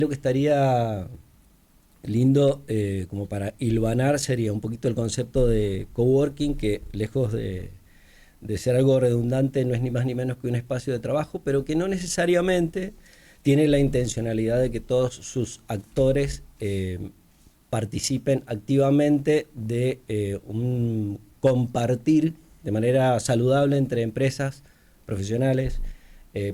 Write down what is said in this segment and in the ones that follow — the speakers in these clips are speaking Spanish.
Lo que estaría lindo como para hilvanar sería un poquito el concepto de coworking, que lejos de ser algo redundante no es ni más ni menos que un espacio de trabajo, pero que no necesariamente tiene la intencionalidad de que todos sus actores participen activamente de un compartir de manera saludable entre empresas, profesionales,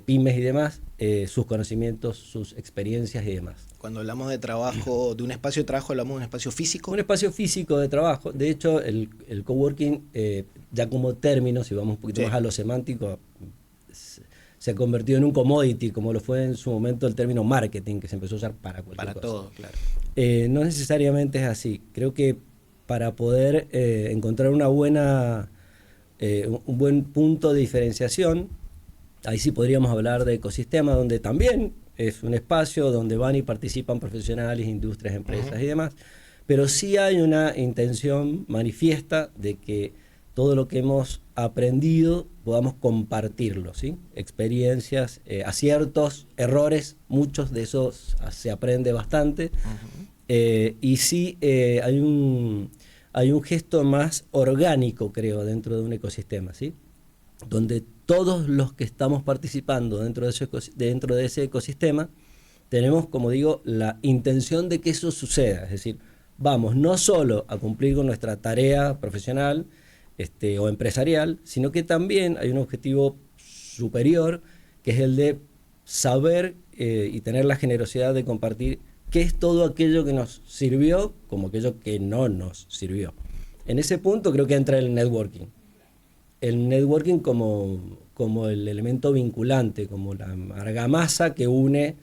pymes y demás, sus conocimientos, sus experiencias y demás. Cuando hablamos de trabajo, de un espacio de trabajo, hablamos de un espacio físico. Un espacio físico de trabajo. De hecho, el coworking, ya como término, si vamos un poquito Sí. más a lo semántico, se ha convertido en un commodity, como lo fue en su momento el término marketing, que se empezó a usar para cualquier Para cosa. todo, claro. No necesariamente es así. Creo que para poder encontrar una buena, un buen punto de diferenciación, ahí sí podríamos hablar de ecosistema, donde también es un espacio donde van y participan profesionales, industrias, empresas y demás, pero sí hay una intención manifiesta de que todo lo que hemos aprendido podamos compartirlo, ¿sí? Experiencias, aciertos, errores, muchos de esos se aprende bastante. Y sí hay un gesto más orgánico, creo, dentro de un ecosistema, ¿sí? Donde todos los que estamos participando dentro de ese ecosistema tenemos, como digo, la intención de que eso suceda. Es decir, vamos no solo a cumplir con nuestra tarea profesional o empresarial, sino que también hay un objetivo superior, que es el de saber y tener la generosidad de compartir qué es todo aquello que nos sirvió como aquello que no nos sirvió. En ese punto creo que entra el networking. El networking como el elemento vinculante, como la argamasa que une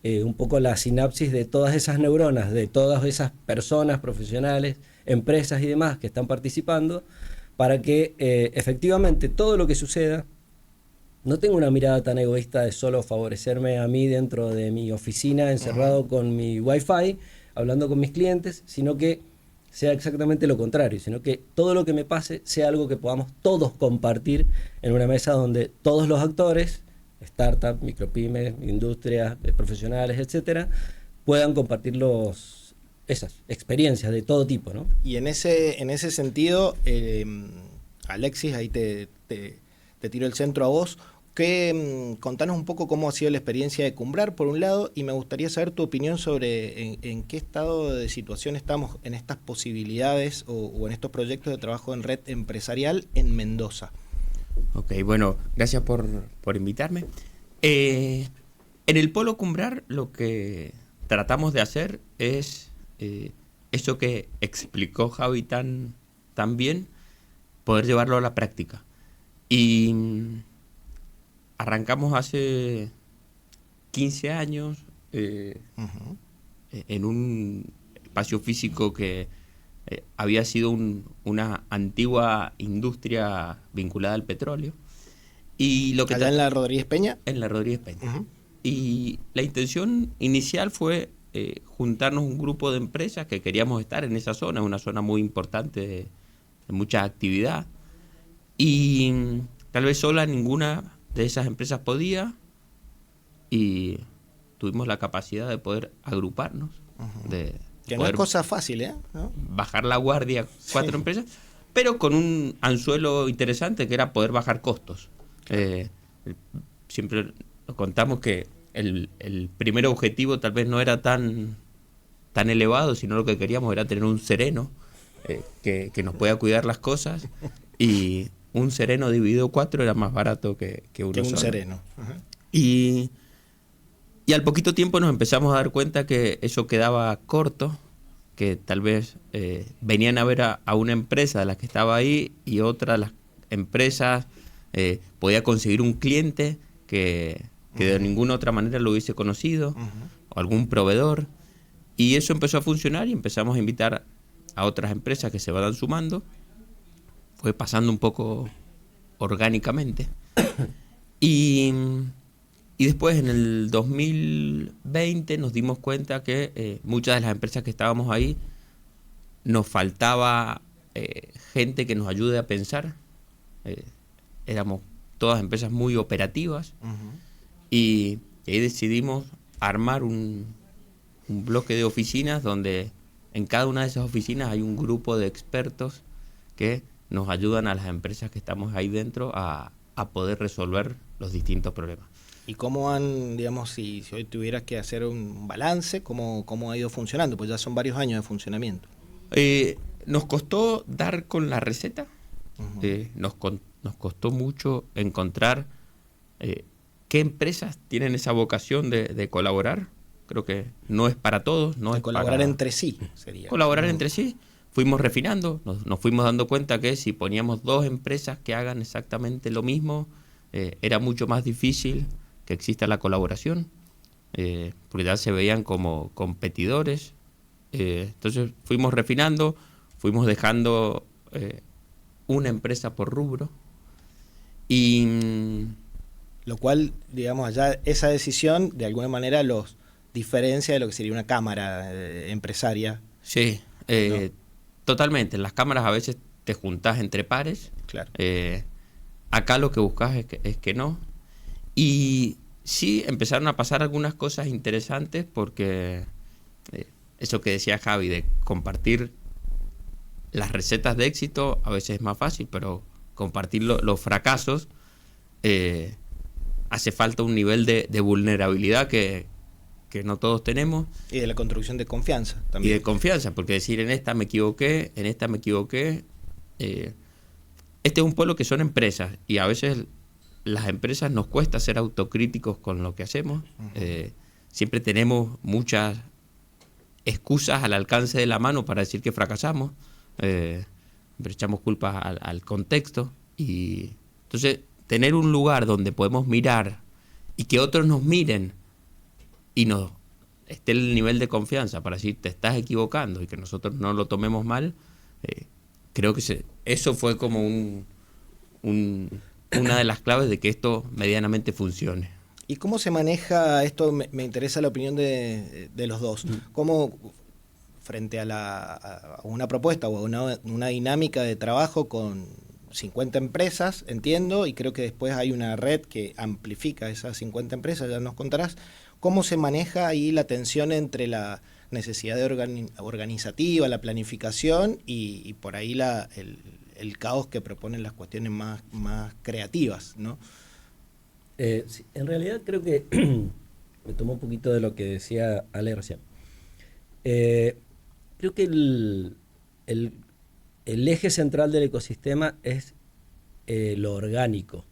un poco la sinapsis de todas esas neuronas, de todas esas personas profesionales, empresas y demás que están participando, para que efectivamente todo lo que suceda no tenga una mirada tan egoísta de solo favorecerme a mí dentro de mi oficina, encerrado con mi wifi, hablando con mis clientes, sino que sea exactamente lo contrario, sino que todo lo que me pase sea algo que podamos todos compartir en una mesa donde todos los actores, startups, micropymes, industrias, profesionales, etcétera, puedan compartir esas experiencias de todo tipo, ¿no? Y en ese sentido, Alexis, ahí te tiro el centro a vos. Contanos un poco cómo ha sido la experiencia de Cumbrar, por un lado, y me gustaría saber tu opinión sobre en qué estado de situación estamos en estas posibilidades o en estos proyectos de trabajo en red empresarial en Mendoza. Ok, bueno, gracias por invitarme. En el Polo Cumbrar lo que tratamos de hacer es eso que explicó Javi tan bien, poder llevarlo a la práctica. Y arrancamos hace 15 años en un espacio físico que había sido una antigua industria vinculada al petróleo. Y lo que ¿Allá en la Rodríguez Peña? En la Rodríguez Peña. Y la intención inicial fue juntarnos un grupo de empresas que queríamos estar en esa zona, una zona muy importante de mucha actividad. Y tal vez sola ninguna de esas empresas podía, y tuvimos la capacidad de poder agruparnos, de que no es cosa fácil, ¿no? Bajar la guardia 4 empresas, pero con un anzuelo interesante que era poder bajar costos. Siempre contamos que el primer objetivo tal vez no era tan elevado, sino lo que queríamos era tener un sereno que nos pueda cuidar las cosas, y un sereno dividido 4 era más barato que uno que un solo. sereno. Y al poquito tiempo nos empezamos a dar cuenta que eso quedaba corto, que tal vez venían a ver a una empresa de las que estaba ahí, y otra de las empresas podía conseguir un cliente que de ninguna otra manera lo hubiese conocido, o algún proveedor. Y eso empezó a funcionar y empezamos a invitar a otras empresas que se van sumando. Fue pasando un poco orgánicamente. Y después, en el 2020, nos dimos cuenta que muchas de las empresas que estábamos ahí nos faltaba gente que nos ayude a pensar. Éramos todas empresas muy operativas. Y ahí decidimos armar un bloque de oficinas donde en cada una de esas oficinas hay un grupo de expertos que nos ayudan a las empresas que estamos ahí dentro a poder resolver los distintos problemas. ¿Y cómo han, digamos, si hoy tuvieras que hacer un balance, cómo ha ido funcionando? Pues ya son varios años de funcionamiento. Nos costó dar con la receta, Uh-huh. nos costó mucho encontrar qué empresas tienen esa vocación de colaborar. Creo que no es para todos, no De es colaborar para entre sí, sería. colaborar Uh-huh. entre sí. Fuimos refinando, nos fuimos dando cuenta que si poníamos dos empresas que hagan exactamente lo mismo, era mucho más difícil que exista la colaboración, porque ya se veían como competidores. Entonces fuimos refinando, fuimos dejando una empresa por rubro y Lo cual, digamos, allá esa decisión de alguna manera los diferencia de lo que sería una cámara empresaria. sí, ¿No? totalmente. En las cámaras a veces te juntás entre pares. Claro. Acá lo que buscas es que no. Y sí, empezaron a pasar algunas cosas interesantes porque eso que decía Javi, de compartir las recetas de éxito a veces es más fácil, pero compartir los fracasos hace falta un nivel de vulnerabilidad que no todos tenemos. Y de la construcción de confianza Y también. de confianza, porque decir en esta me equivoqué, este es un pueblo que son empresas y a veces las empresas nos cuesta ser autocríticos con lo que hacemos. Uh-huh. Siempre tenemos muchas excusas al alcance de la mano para decir que fracasamos, pero echamos culpas al contexto. Y entonces tener un lugar donde podemos mirar y que otros nos miren y nos esté el nivel de confianza para decir te estás equivocando y que nosotros no lo tomemos mal, creo que eso fue como una de las claves de que esto medianamente funcione. ¿Y cómo se maneja esto? Me interesa la opinión de los dos. ¿Cómo, frente a una propuesta o a una dinámica de trabajo con 50 empresas, entiendo, y creo que después hay una red que amplifica esas 50 empresas, ya nos contarás, ¿cómo se maneja ahí la tensión entre la necesidad organizativa, la planificación y por ahí el caos que proponen las cuestiones más creativas, ¿no? Sí, en realidad creo que me tomó un poquito de lo que decía Ale recién. Creo que el eje central del ecosistema es lo orgánico.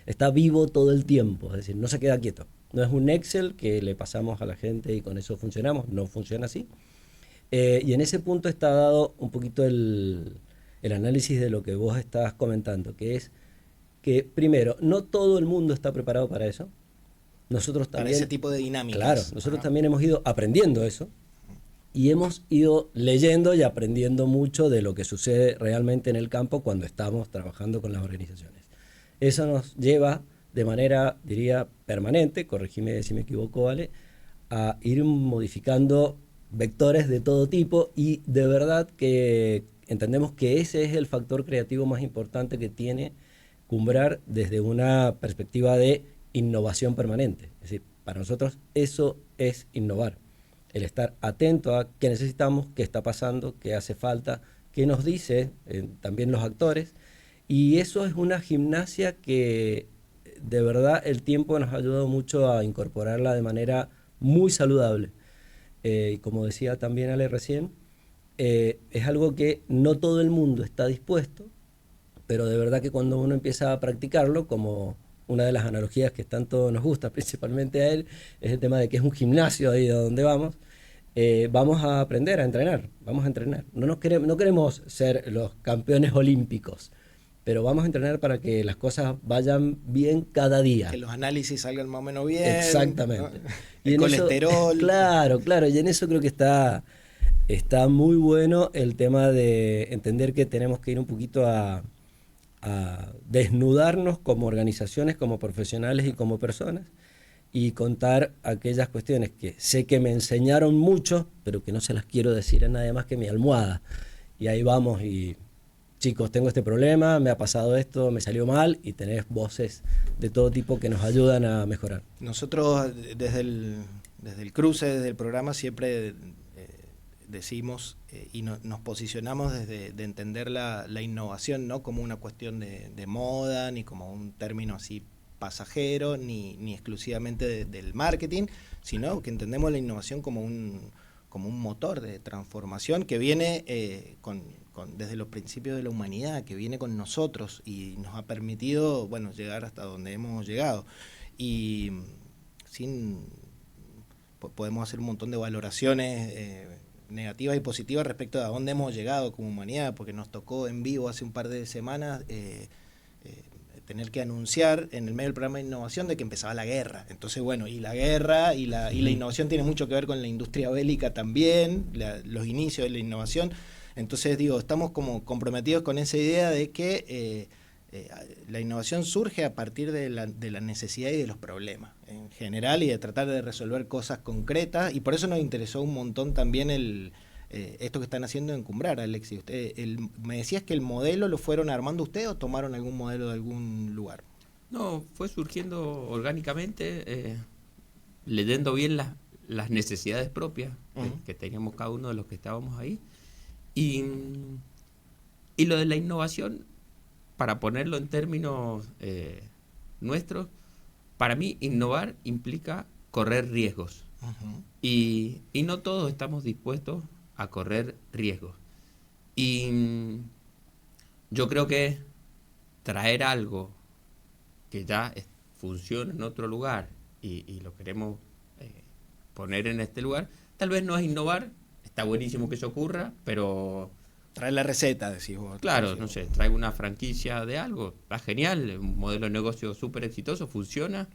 Está vivo todo el tiempo, es decir, no se queda quieto. No es un Excel que le pasamos a la gente y con eso funcionamos, no funciona así. Y en ese punto está dado un poquito el análisis de lo que vos estás comentando, que es que primero, no todo el mundo está preparado para eso. Nosotros también, para ese tipo de dinámicas. Claro, nosotros también hemos ido aprendiendo eso y hemos ido leyendo y aprendiendo mucho de lo que sucede realmente en el campo cuando estamos trabajando con las organizaciones. Eso nos lleva de manera, diría, permanente, corregime si me equivoco, Ale, a ir modificando vectores de todo tipo y de verdad que entendemos que ese es el factor creativo más importante que tiene Cumbrar desde una perspectiva de innovación permanente. Es decir, para nosotros eso es innovar. El estar atento a qué necesitamos, qué está pasando, qué hace falta, qué nos dice también los actores. Y eso es una gimnasia que de verdad el tiempo nos ha ayudado mucho a incorporarla de manera muy saludable. Y como decía también Ale recién, es algo que no todo el mundo está dispuesto, pero de verdad que cuando uno empieza a practicarlo, como una de las analogías que tanto nos gusta, principalmente a él, es el tema de que es un gimnasio ahí de donde vamos, vamos a aprender a entrenar, vamos a entrenar. No queremos ser los campeones olímpicos, pero vamos a entrenar para que las cosas vayan bien cada día. Que los análisis salgan más o menos bien. Exactamente. ¿No? Y el colesterol. Eso, claro, y en eso creo que está muy bueno el tema de entender que tenemos que ir un poquito a desnudarnos como organizaciones, como profesionales y como personas y contar aquellas cuestiones que sé que me enseñaron mucho, pero que no se las quiero decir a nadie más que mi almohada. Y ahí vamos y chicos, tengo este problema, me ha pasado esto, me salió mal y tenés voces de todo tipo que nos ayudan a mejorar. Nosotros desde desde el cruce, desde el programa, siempre decimos y nos posicionamos desde de entender la innovación, no como una cuestión de moda, ni como un término así pasajero, ni exclusivamente del marketing, sino que entendemos la innovación como un motor de transformación que viene desde los principios de la humanidad, que viene con nosotros y nos ha permitido, bueno, llegar hasta donde hemos llegado. Y podemos hacer un montón de valoraciones negativas y positivas respecto a dónde hemos llegado como humanidad, porque nos tocó en vivo hace un par de semanas tener que anunciar en el medio del programa de innovación de que empezaba la guerra. Entonces, bueno, y la guerra y la innovación tiene mucho que ver con la industria bélica también, los inicios de la innovación. Entonces, digo, estamos como comprometidos con esa idea de que la innovación surge a partir de la necesidad y de los problemas en general, y de tratar de resolver cosas concretas, y por eso nos interesó un montón también esto que están haciendo en Encumbrar, Alexis. Me decías que el modelo lo fueron armando ustedes, o tomaron algún modelo de algún lugar. No, fue surgiendo orgánicamente, leyendo bien las necesidades propias que teníamos cada uno de los que estábamos ahí. Y lo de la innovación, para ponerlo en términos nuestros, para mí innovar implica correr riesgos. Y no todos estamos dispuestos a correr riesgos. Y yo creo que traer algo que ya funciona en otro lugar y lo queremos poner en este lugar, tal vez no es innovar, está buenísimo que eso ocurra, pero... Traer la receta, decís vos. Claro, no sé, traigo una franquicia de algo, está genial, un modelo de negocio súper exitoso, funciona,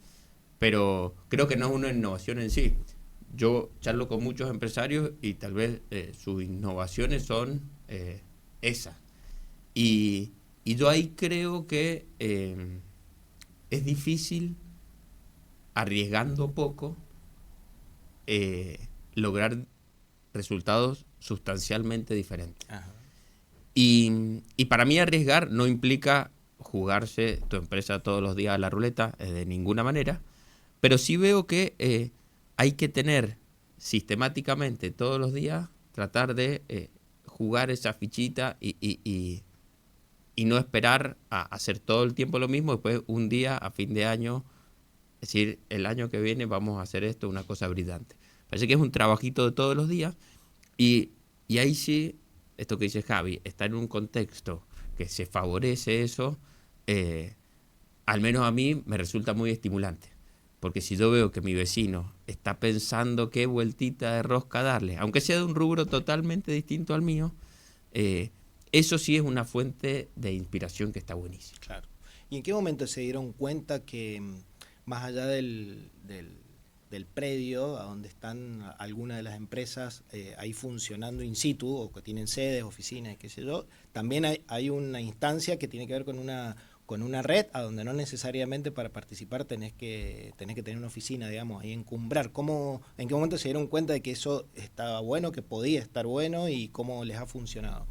pero creo que no es una innovación en sí. Yo charlo con muchos empresarios y tal vez sus innovaciones son esas. Y yo ahí creo que es difícil, arriesgando poco, lograr resultados sustancialmente diferentes. Ajá. Y para mí arriesgar no implica jugarse tu empresa todos los días a la ruleta, de ninguna manera, pero sí veo que hay que tener sistemáticamente todos los días, tratar de jugar esa fichita y no esperar a hacer todo el tiempo lo mismo, después un día a fin de año decir, el año que viene vamos a hacer esto, una cosa brillante. Parece que es un trabajito de todos los días y ahí sí, esto que dice Javi, está en un contexto que se favorece eso, al menos a mí me resulta muy estimulante. Porque si yo veo que mi vecino está pensando qué vueltita de rosca darle, aunque sea de un rubro totalmente distinto al mío, eso sí es una fuente de inspiración que está buenísima. Claro. ¿Y en qué momento se dieron cuenta que más allá del predio a donde están algunas de las empresas ahí funcionando in situ, o que tienen sedes, oficinas, qué sé yo, también hay una instancia que tiene que ver con una red a donde no necesariamente para participar tenés que tener una oficina, digamos, ahí en Encumbrar? ¿En qué momento se dieron cuenta de que eso estaba bueno, que podía estar bueno, y cómo les ha funcionado?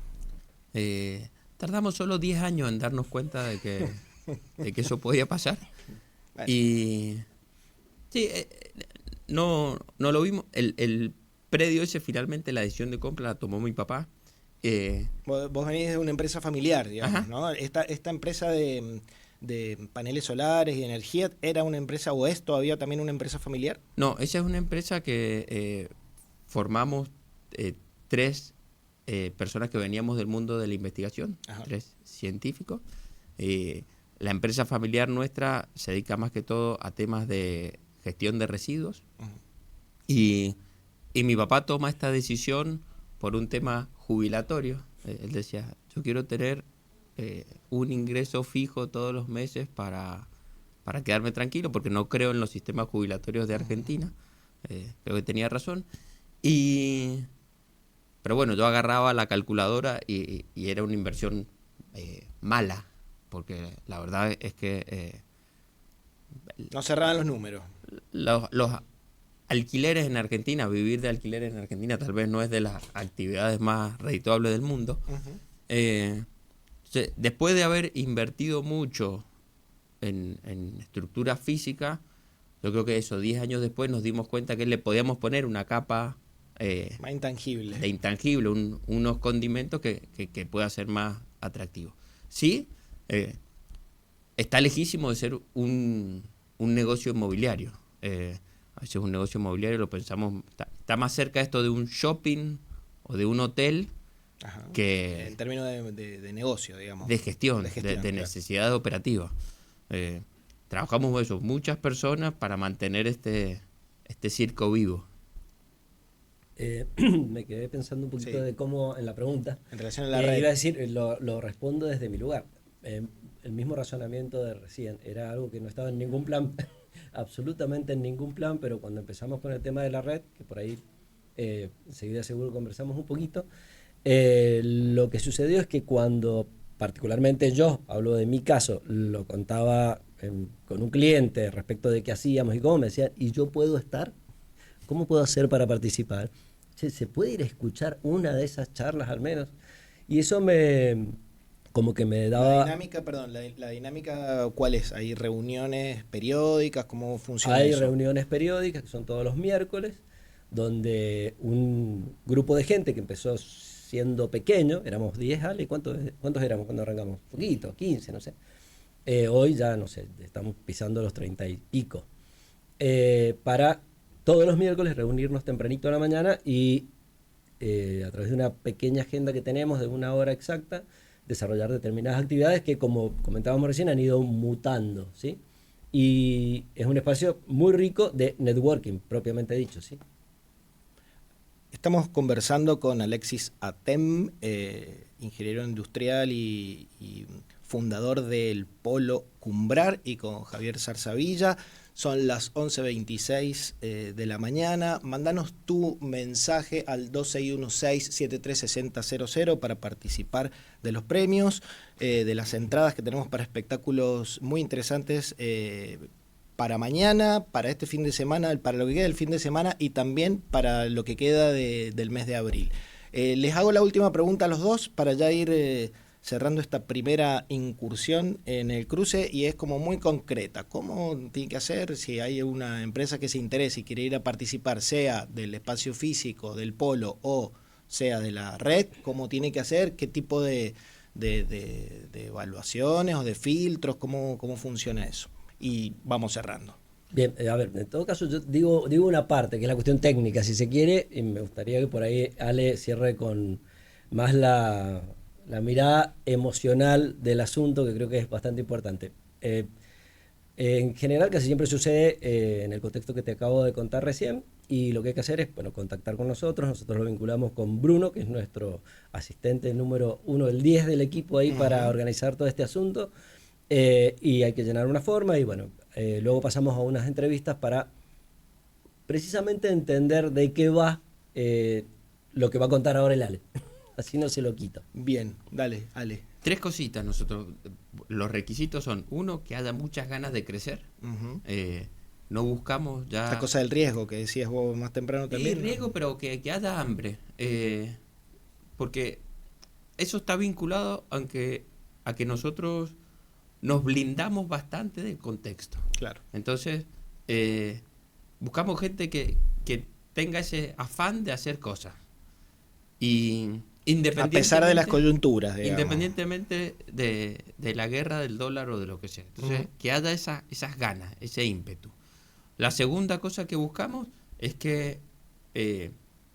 Tardamos solo 10 años en darnos cuenta de que eso podía pasar. Bueno. Y sí, no lo vimos. El predio ese, finalmente la decisión de compra la tomó mi papá. Vos venís de una empresa familiar, digamos, ¿no? Esta empresa de paneles solares y energía, ¿era una empresa o es todavía también una empresa familiar? No, esa es una empresa que formamos 3 personas que veníamos del mundo de la investigación, 3 científicos. La empresa familiar nuestra se dedica más que todo a temas de gestión de residuos. Y mi papá toma esta decisión por un tema jubilatorio. Él decía, yo quiero tener un ingreso fijo todos los meses para quedarme tranquilo, porque no creo en los sistemas jubilatorios de Argentina. Creo que tenía razón. Pero bueno, yo agarraba la calculadora y era una inversión mala, porque la verdad es que... no cerraban los números. Los alquileres en Argentina, vivir de alquileres en Argentina tal vez no es de las actividades más redituables del mundo. Después de haber invertido mucho en estructura física, Yo creo que eso, 10 años después nos dimos cuenta que le podíamos poner una capa Más intangible. de intangible, unos condimentos que pueda ser más atractivo. Sí, está lejísimo de ser un negocio inmobiliario. A veces un negocio inmobiliario lo pensamos, está más cerca esto de un shopping o de un hotel Ajá. que En términos de negocio, digamos. de gestión, De de gestión, claro. necesidad operativa. Trabajamos eso, muchas personas para mantener este circo vivo. Me quedé pensando un poquito Sí. de cómo, en la pregunta, En relación a la red. iba a decir, lo respondo desde mi lugar. El mismo razonamiento de recién, era algo que no estaba en ningún plan, absolutamente en ningún plan, pero cuando empezamos con el tema de la red, que por ahí enseguida seguro conversamos un poquito, lo que sucedió es que cuando, particularmente yo, hablo de mi caso, lo contaba con un cliente respecto de qué hacíamos y cómo, me decían, ¿y yo puedo estar? ¿Cómo puedo hacer para participar? Che, ¿se puede ir a escuchar una de esas charlas al menos? Y eso como que me La daba... dinámica, perdón, la dinámica, ¿cuál es? ¿Hay reuniones periódicas? ¿Cómo funciona Hay eso? reuniones periódicas que son todos los miércoles, donde un grupo de gente que empezó siendo pequeño, éramos 10, Ale, ¿cuántos éramos cuando arrancamos? Poquito, 15, no sé. Hoy ya, no sé, estamos pisando los 30 y pico. Para todos los miércoles reunirnos tempranito a la mañana y a través de una pequeña agenda que tenemos de 1 hora exacta, desarrollar determinadas actividades que, como comentábamos recién, han ido mutando, ¿sí? Y es un espacio muy rico de networking, propiamente dicho, ¿sí? Estamos conversando con Alexis Atem, ingeniero industrial y fundador del Polo Cumbrar, y con Javier Zarzavilla. Son las 11:26 de la mañana. Mándanos tu mensaje al 2616-736000 para participar de los premios, de las entradas que tenemos para espectáculos muy interesantes para mañana, para este fin de semana, para lo que queda del fin de semana y también para lo que queda del mes de abril. Les hago la última pregunta a los dos para ya ir cerrando esta primera incursión en el cruce, y es como muy concreta. ¿Cómo tiene que hacer si hay una empresa que se interesa y quiere ir a participar, sea del espacio físico, del polo o sea de la red? ¿Cómo tiene que hacer? ¿Qué tipo de evaluaciones o de filtros? ¿Cómo funciona eso? Y vamos cerrando. Bien, a ver, en todo caso yo digo una parte, que es la cuestión técnica, si se quiere, y me gustaría que por ahí Ale cierre con más la mirada emocional del asunto, que creo que es bastante importante. En general casi siempre sucede en el contexto que te acabo de contar recién, y lo que hay que hacer es, bueno, contactar con nosotros lo vinculamos con Bruno, que es nuestro asistente número 1, el 10 del equipo ahí para organizar todo este asunto, y hay que llenar una forma y bueno, luego pasamos a unas entrevistas para precisamente entender de qué va lo que va a contar ahora el Ale. Así no se lo quito. Bien, dale, Ale. 3 cositas nosotros. Los requisitos son, uno, que haya muchas ganas de crecer. Uh-huh. No buscamos ya... Esta cosa del riesgo que decías vos más temprano también. Sí, riesgo, pero que haya hambre. Porque eso está vinculado a que nosotros nos blindamos bastante del contexto. Claro. Entonces, buscamos gente que tenga ese afán de hacer cosas. Y A pesar de las coyunturas, digamos. Independientemente de la guerra del dólar o de lo que sea. Entonces, que haya esas ganas, ese ímpetu. La segunda cosa que buscamos es que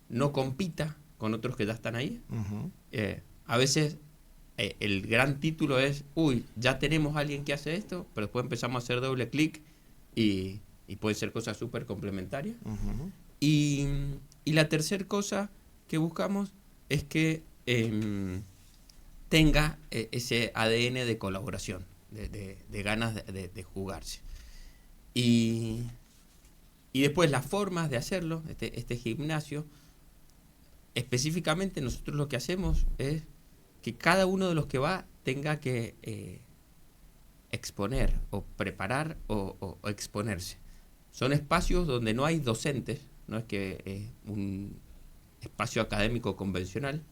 no compita con otros que ya están ahí. Uh-huh. A veces el gran título es, ya tenemos a alguien que hace esto, pero después empezamos a hacer doble clic y pueden ser cosas súper complementarias. Uh-huh. Y la tercera cosa que buscamos es que tenga ese ADN de colaboración, de ganas de jugarse. Y después las formas de hacerlo, este gimnasio, específicamente nosotros lo que hacemos es que cada uno de los que va tenga que exponer o preparar o exponerse. Son espacios donde no hay docentes, no es que un espacio académico convencional.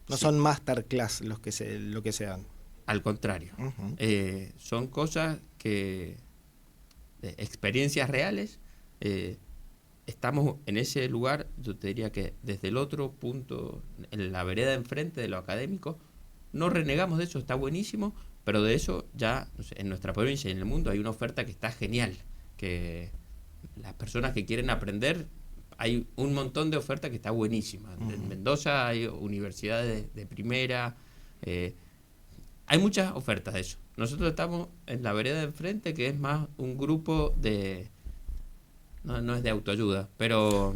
No son masterclass lo que se dan. Al contrario. Uh-huh. Son cosas que experiencias reales, estamos en ese lugar. Yo te diría que desde el otro punto, en la vereda enfrente de lo académico, no renegamos de eso, está buenísimo, pero de eso ya, no sé, en nuestra provincia y en el mundo hay una oferta que está genial, que las personas que quieren aprender, hay un montón de oferta que está buenísima. En Mendoza hay universidades de primera, hay muchas ofertas de eso. Nosotros estamos en la vereda de enfrente, que es más un grupo de... No es de autoayuda, pero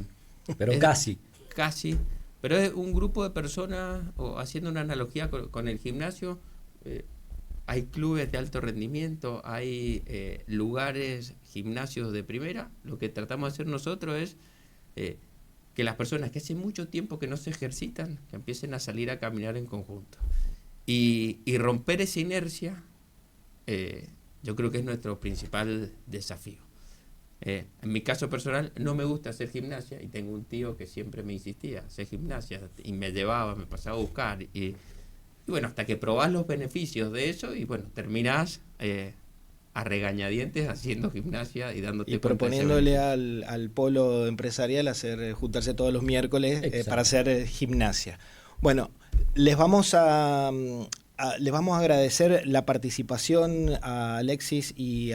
casi. Casi. Pero es un grupo de personas, o haciendo una analogía con el gimnasio, hay clubes de alto rendimiento, hay lugares, gimnasios de primera. Lo que tratamos de hacer nosotros es que las personas que hace mucho tiempo que no se ejercitan, que empiecen a salir a caminar en conjunto. Y romper esa inercia, yo creo que es nuestro principal desafío. En mi caso personal, no me gusta hacer gimnasia, y tengo un tío que siempre me insistía, hacer gimnasia, y me llevaba, me pasaba a buscar, y bueno, hasta que probás los beneficios de eso, y bueno, terminás a regañadientes haciendo gimnasia y dándote y proponiéndole al polo empresarial juntarse todos los miércoles para hacer gimnasia. Bueno, les vamos a agradecer la participación a Alexis y a